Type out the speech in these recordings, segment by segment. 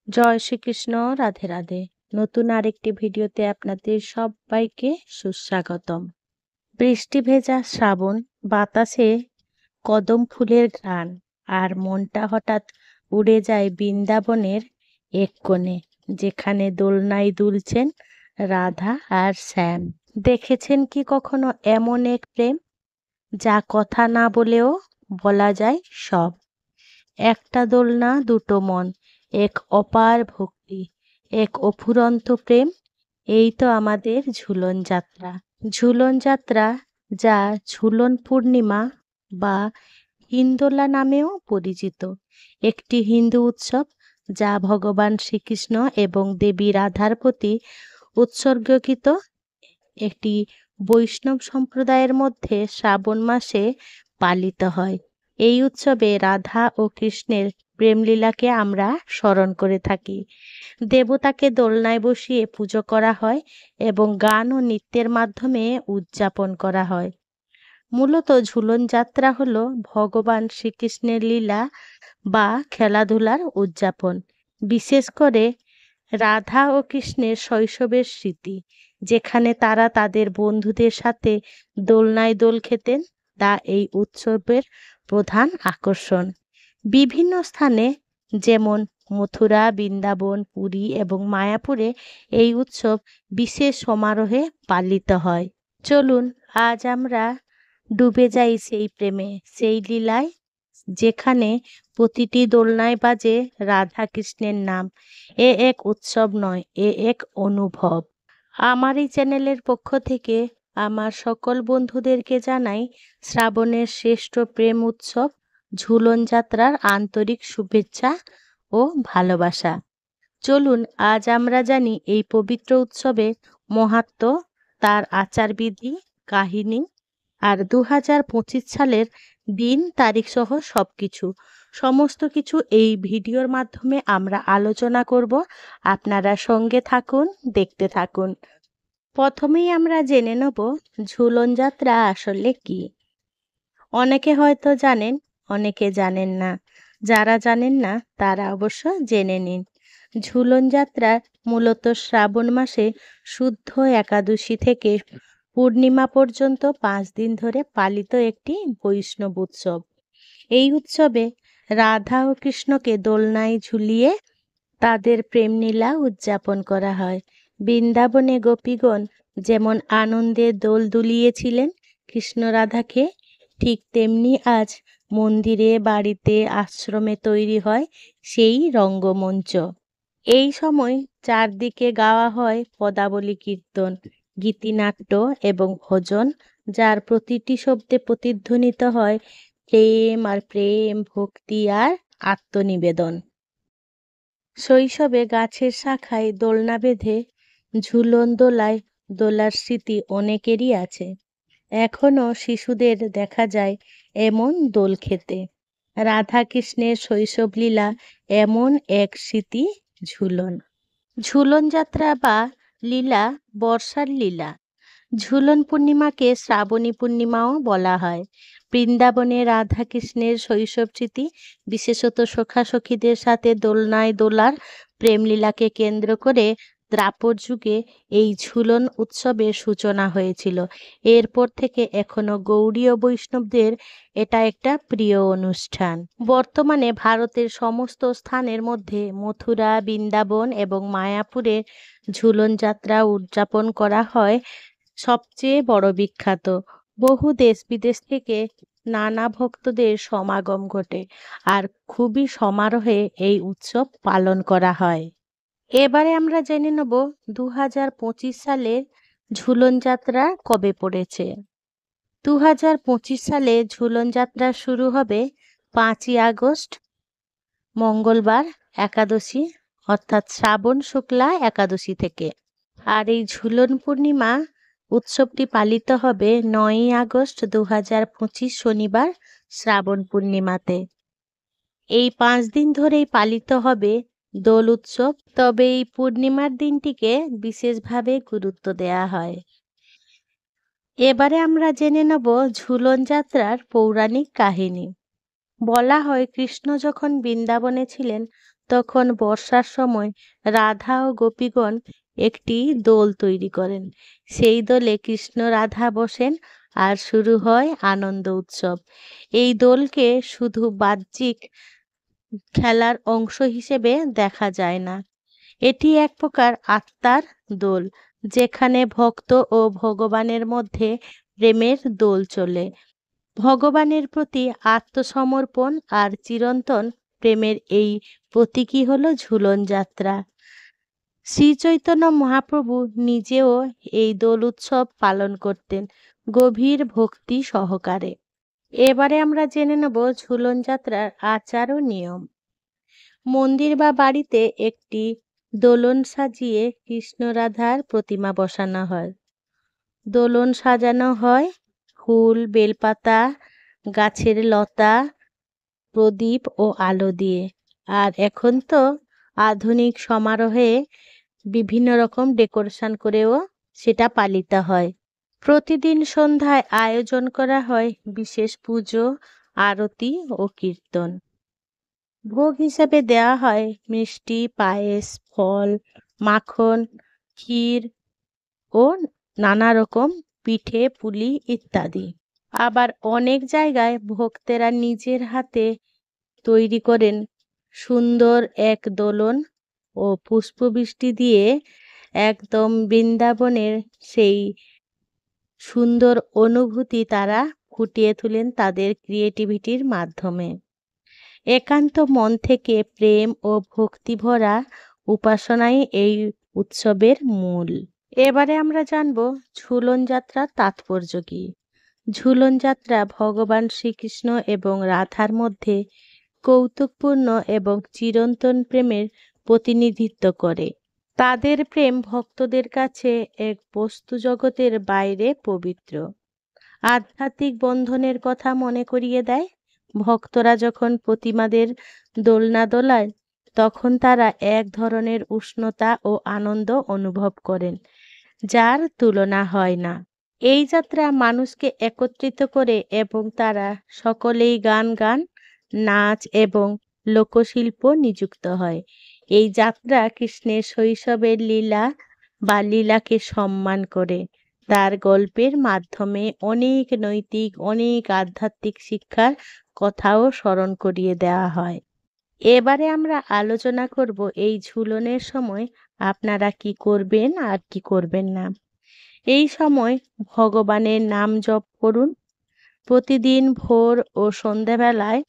জয় শ্রীকৃষ্ণ। রাধে রাধে। নতুন আরেকটি ভিডিওতে আপনাদের সবাইকে সুস্বাগতম। বৃষ্টি ভেজা শ্রাবণ, বাতাসে কদম ফুলের ঘ্রাণ, আর মনটা হঠাৎ উড়ে যায় বৃন্দাবনের এক কোণে, যেখানে দোলনায় দুলছেন রাধা আর শ্যাম। দেখেছেন কি কখনো এমন এক প্রেম, যা কথা না বলেও বলা যায় সব? একটা দোলনা, দুটো মন, এক অপার ভক্তি, এক অফুরন্ত প্রেম। এই তো আমাদের ঝুলন যাত্রা। ঝুলন যাত্রা, যা ঝুলন পূর্ণিমা বা হিন্দোলা নামেও পরিচিত, একটি হিন্দু উৎসব যা ভগবান শ্রীকৃষ্ণ এবং দেবী রাধার প্রতি উৎসর্গকৃত। একটি বৈষ্ণব সম্প্রদায়ের মধ্যে শ্রাবণ মাসে পালিত হয়। এই উৎসবে রাধা ও কৃষ্ণের প্রেমলীলাকে আমরা স্মরণ করে থাকি। দেবতাকে দোলনায় বসিয়ে পুজো করা হয় এবং গান ও নৃত্যের মাধ্যমে উদযাপন করা হয়। মূলত ঝুলন যাত্রা হলো ভগবান শ্রীকৃষ্ণের লীলা বা খেলাধুলার উদযাপন, বিশেষ করে রাধা ও কৃষ্ণের শৈশবের স্মৃতি, যেখানে তারা তাদের বন্ধুদের সাথে দোলনায় দোল খেতেন, তা এই উৎসবের প্রধান আকর্ষণ। বিভিন্ন স্থানে, যেমন মথুরা, বৃন্দাবন, পুরী এবং মায়াপুরে এই উৎসব বিশেষ সমারোহে পালিত হয়। চলুন আজ আমরা ডুবে যাই সেই প্রেমে, সেই লীলায়, যেখানে প্রতিটি দোলনায় বাজে রাধা কৃষ্ণের নাম। এ এক উৎসব নয়, এ এক অনুভব। আমার এই চ্যানেলের পক্ষ থেকে আমার সকল বন্ধুদেরকে জানাই শ্রাবণের শ্রেষ্ঠ প্রেম উৎসব ঝুলন যাত্রার আন্তরিক শুভেচ্ছা ও ভালোবাসা। চলুন আজ আমরা জানি এই পবিত্র উৎসবের মাহাত্ম্য, তার আচারবিধি, কাহিনী আর 2025 সালের দিন তারিখ সহ সমস্ত কিছু এই ভিডিওর মাধ্যমে আমরা আলোচনা করব। আপনারা সঙ্গে থাকুন, দেখতে থাকুন। প্রথমেই আমরা জেনে নেব ঝুলন যাত্রা আসলে কি। অনেকে হয়তো জানেন, অনেকে জানেন না। যারা জানেন না তারা অবশ্য জেনে নিন। ঝুলন যাত্রা মূলত শ্রাবণ মাসে শুদ্ধ একাদশী থেকে পূর্ণিমা পর্যন্ত 5 দিন ধরে পালিত একটি বৈষ্ণব উৎসব। এই উৎসবে রাধা ও কৃষ্ণকে দোলনায় ঝুলিয়ে তাদের প্রেমলীলা উদযাপন করা হয়। বৃন্দাবনে গোপীগণ যেমন আনন্দে দোল দুলিয়েছিলেন কৃষ্ণ রাধাকে, ঠিক তেমনি আজ মন্দিরে, বাড়িতে, আশ্রমে তৈরি হয় সেই রঙ্গমঞ্চ। এই সময় চারদিকে গাওয়া হয় পদাবলী কীর্তন, গীতিনাট্য এবং ভজন, যার প্রতিটি শব্দে প্রতিধ্বনিত হয় প্রেম আর প্রেম, ভক্তি আর আত্মনিবেদন। শৈশবে গাছের শাখায় দোলনা বেঁধে ঝুলন দোলায় দোলার স্মৃতি অনেকেরই আছে। এখনো শিশুদের দেখা যায় এমন দোল খেতে। রাধা কৃষ্ণের শৈশব লীলা এমন এক স্মৃতি ঝুলন। ঝুলন যাত্রা বা লীলা বর্ষার লীলা। ঝুলন পূর্ণিমাকে শ্রাবণী পূর্ণিমাও বলা হয়। বৃন্দাবনে রাধা কৃষ্ণের শৈশব স্মৃতি, বিশেষত সখা-সখীদের সাথে দোলনায় দোলার প্রেমলীলাকে কেন্দ্র করে দ্রাপর যুগে এই ঝুলন উৎসবের সূচনা হয়েছিল। এরপর থেকে এখনো গৌড়ীয় বৈষ্ণবদের এটা একটা প্রিয় অনুষ্ঠান। বর্তমানে ভারতের সমস্ত স্থানের মধ্যে মথুরা, বৃন্দাবন এবং মায়াপুরে ঝুলন যাত্রা উদযাপন করা হয়। সবচেয়ে বড় বিখ্যাত, বহু দেশ বিদেশ থেকে নানা ভক্তদের সমাগম ঘটে আর খুবই সমারোহে এই উৎসব পালন করা হয়। এবারে আমরা জেনে নেব 2025 সালে ঝুলন যাত্রা কবে পড়েছে। 2025 সালে ঝুলন যাত্রা শুরু হবে 5ই আগস্ট, মঙ্গলবার, একাদশী, অর্থাৎ শ্রাবণ শুক্লা একাদশী থেকে। আর এই ঝুলন পূর্ণিমা উৎসবটি পালিত হবে 9ই আগস্ট 2025 শনিবার, শ্রাবণ পূর্ণিমাতে। এই 5 দিন ধরেই পালিত হবে দোল উৎসব, তবে এই পূর্ণিমার দিনটিকে বিশেষভাবে গুরুত্ব দেয়া হয়। এবারে আমরা জেনে নেব ঝুলন যাত্রার পৌরাণিক কাহিনী। বলা হয় কৃষ্ণ যখন বৃন্দাবনে ছিলেন তখন বর্ষার সময় রাধা ও গোপীগণ একটি দোল তৈরি করেন। সেই দোলে কৃষ্ণ রাধা বসেন আর শুরু হয় আনন্দ উৎসব। এই দোলকে শুধু বাহ্যিক খেলার অংশ হিসেবে দেখা যায় না, এটি এক প্রকার আত্মার দোল, যেখানে ভক্ত ও ভগবানের মধ্যে প্রেমের দোল চলে। ভগবানের প্রতি আত্মসমর্পণ আর চিরন্তন প্রেমের এই প্রতীকই হলো ঝুলন যাত্রা। শ্রী চৈতন্য মহাপ্রভু নিজেও এই দোল উৎসব পালন করতেন গভীর ভক্তি সহকারে। এবারে আমরা জেনে নেব ঝুলন যাত্রার আচার ও নিয়ম। মন্দির বা বাড়িতে একটি দোলন সাজিয়ে কৃষ্ণ রাধার প্রতিমা বসানো হয়। দোলন সাজানো হয় ফুল, বেলপাতা, গাছের লতা, প্রদীপ ও আলো দিয়ে। আর এখন তো আধুনিক সমারোহে বিভিন্ন রকম ডেকোরেশন করেও সেটা পালিত হয়। প্রতিদিন সন্ধ্যায় আয়োজন করা হয় বিশেষ পুজো, আরতি ও কীর্তন। ভোগ হিসেবে দেওয়া হয় মিষ্টি, পায়েস, ফল, মাখন, ক্ষীর ও নানা রকম পিঠে, পুলি ইত্যাদি। আবার অনেক জায়গায় ভক্তেরা নিজের হাতে তৈরি করেন সুন্দর এক দোলন ও পুষ্পবৃষ্টি দিয়ে একদম বৃন্দাবনের সেই সুন্দর অনুভূতি তারা ফুটিয়ে তোলেন তাদের ক্রিয়েটিভিটির মাধ্যমে। একান্ত মন থেকে প্রেম ও ভক্তি ভরা উপাসনাই এই উৎসবের মূল। এবারে আমরা জানব ঝুলন যাত্রার তাৎপর্য কি। ঝুলন যাত্রা ভগবান শ্রীকৃষ্ণ এবং রাধার মধ্যে কৌতুকপূর্ণ এবং চিরন্তন প্রেমের প্রতিনিধিত্ব করে। তাদের প্রেম ভক্তদের কাছে এক বস্তু জগতের বাইরে পবিত্র আধ্যাত্মিক বন্ধনের কথা মনে করিয়ে দেয়। ভক্তরা যখন প্রতিমাদের দোলনা দোলায় তখন তারা এক ধরনের উষ্ণতা ও আনন্দ অনুভব করেন, যার তুলনা হয় না। এই যাত্রা মানুষকে একত্রিত করে এবং তারা সকলেই গান, নাচ এবং লোকশিল্প নিযুক্ত হয়। এই যাত্রা কৃষ্ণের শৈশবের লীলা বা লীলাকে সম্মান করে। তার গল্পের মাধ্যমে অনেক নৈতিক, অনেক আধ্যাত্মিক শিক্ষার কথাও স্মরণ করিয়ে দেওয়া হয়। এবারে আমরা আলোচনা করব এই ঝুলনের সময় আপনারা কি করবেন আর কি করবেন না। এই সময় ভগবানের নাম জপ করুন। প্রতিদিন ভোর ও সন্ধ্যাবেলায়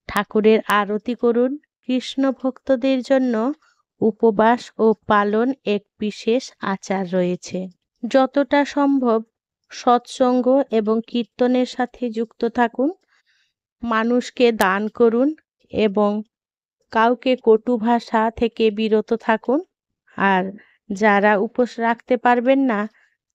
ঠাকুরের আরতি করুন। কৃষ্ণ ভক্তদের জন্য উপবাস ও পালন এক বিশেষ আচার রয়েছে। যতটা সম্ভব সৎসঙ্গ এবং কীর্তনের সাথে যুক্ত থাকুন। মানুষকে দান করুন এবং কাউকে কটু ভাষা থেকে বিরত থাকুন। আর যারা উপোস রাখতে পারবেন না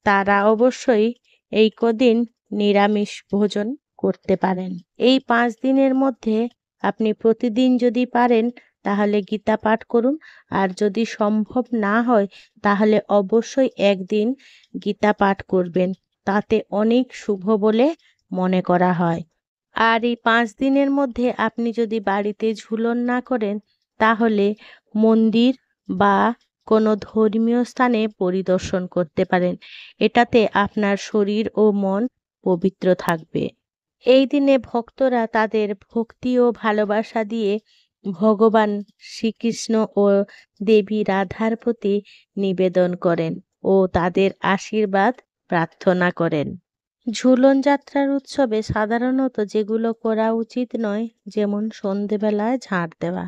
তারা অবশ্যই এই কদিন নিরামিষ ভোজন করতে পারেন। এই 5 দিনের মধ্যে আপনি প্রতিদিন যদি পারেন তাহলে গীতা পাঠ করুন, আর যদি সম্ভব না হয় তাহলে অবশ্যই একদিন গীতা পাঠ করবেন, তাতে অনেক শুভ বলে মনে করা হয়। আর এই 5 দিনের মধ্যে আপনি যদি বাড়িতে ঝুলন না করেন তাহলে মন্দির বা কোনো ধর্মীয় স্থানে পরিদর্শন করতে পারেন। এটাতে আপনার শরীর ও মন পবিত্র থাকবে। এই দিনে ভক্তরা তাদের ভক্তি ও ভালোবাসা দিয়ে ভগবান শ্রীকৃষ্ণ ও দেবী রাধার প্রতি নিবেদন করেন ও তাদের আশীর্বাদ প্রার্থনা করেন। ঝুলন যাত্রার উৎসবে সাধারণত যেগুলো করা উচিত নয়, যেমন সন্ধেবেলায় ঝাঁট দেওয়া।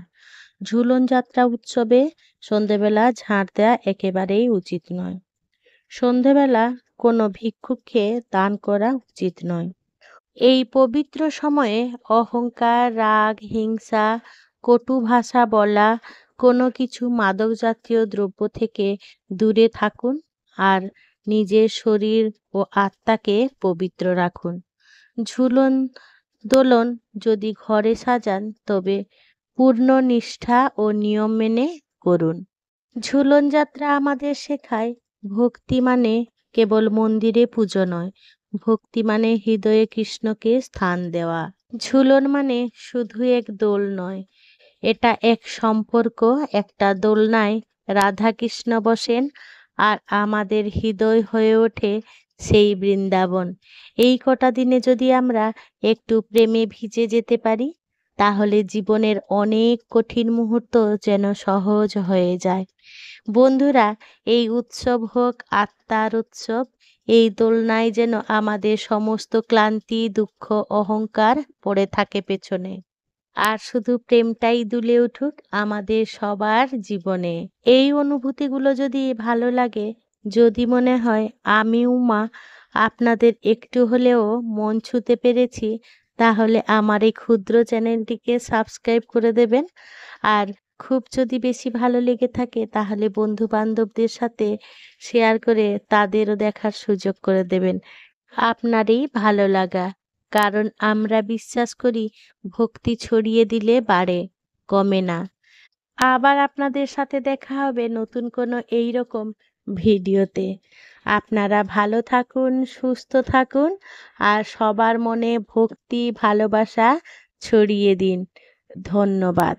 ঝুলন যাত্রা উৎসবে সন্ধেবেলা ঝাঁট দেওয়া একেবারেই উচিত নয়। সন্ধেবেলা কোনো ভিক্ষুককে দান করা উচিত নয়। এই পবিত্র সময়ে অহংকার, রাগ, হিংসা, কটু ভাষা বলা, কোনো কিছু মাদক জাতীয় দ্রব্য থেকে দূরে থাকুন আর নিজের শরীর ও আত্মাকে পবিত্র রাখুন। ঝুলন দোলন যদি ঘরে সাজান তবে পূর্ণ নিষ্ঠা ও নিয়ম মেনে করুন। ঝুলন যাত্রা আমাদের শেখায় ভক্তি মানে কেবল মন্দিরে পুজো নয়, ভক্তি মানে হৃদয়ে কৃষ্ণকে স্থান দেওয়া। ঝুলন মানে শুধু এক দোল নয়, এটা এক সম্পর্ক, একটা দোলনায় রাধাকৃষ্ণ বসেন আর আমাদের হৃদয় হয়ে ওঠে সেই বৃন্দাবন। এই কটা দিনে যদি আমরা একটু প্রেমে ভিজে যেতে পারি, তাহলে জীবনের অনেক কঠিন মুহূর্ত যেন সহজ হয়ে যায়। বন্ধুরা, এই উৎসব হোক আত্মার উৎসব। এই দোলনায় যেন আমাদের সমস্ত ক্লান্তি, দুঃখ, অহংকার পড়ে থাকে পেছনে। আর শুধু প্রেমটাই দুলে উঠুক আমাদের সবার জীবনে। এই অনুভূতিগুলো যদি ভালো লাগে, যদি মনে হয় আমিও মা আপনাদের একটু হলেও মন ছুঁতে পেরেছি, তাহলে আমার এই ক্ষুদ্র চ্যানেলটিকে সাবস্ক্রাইব করে দেবেন। আর খুব যদি বেশি ভালো লেগে থাকে, তাহলে বন্ধু বান্ধবদের সাথে শেয়ার করে তাদেরও দেখার সুযোগ করে দেবেন। আপনারই ভালো লাগা, কারণ আমরা বিশ্বাস করি ভক্তি ছড়িয়ে দিলে বাড়ে, কমে না। আবার আপনাদের সাথে দেখা হবে নতুন কোনো এইরকম ভিডিওতে। আপনারা ভালো থাকুন, সুস্থ থাকুন, আর সবার মনে ভক্তি ভালোবাসা ছড়িয়ে দিন। ধন্যবাদ।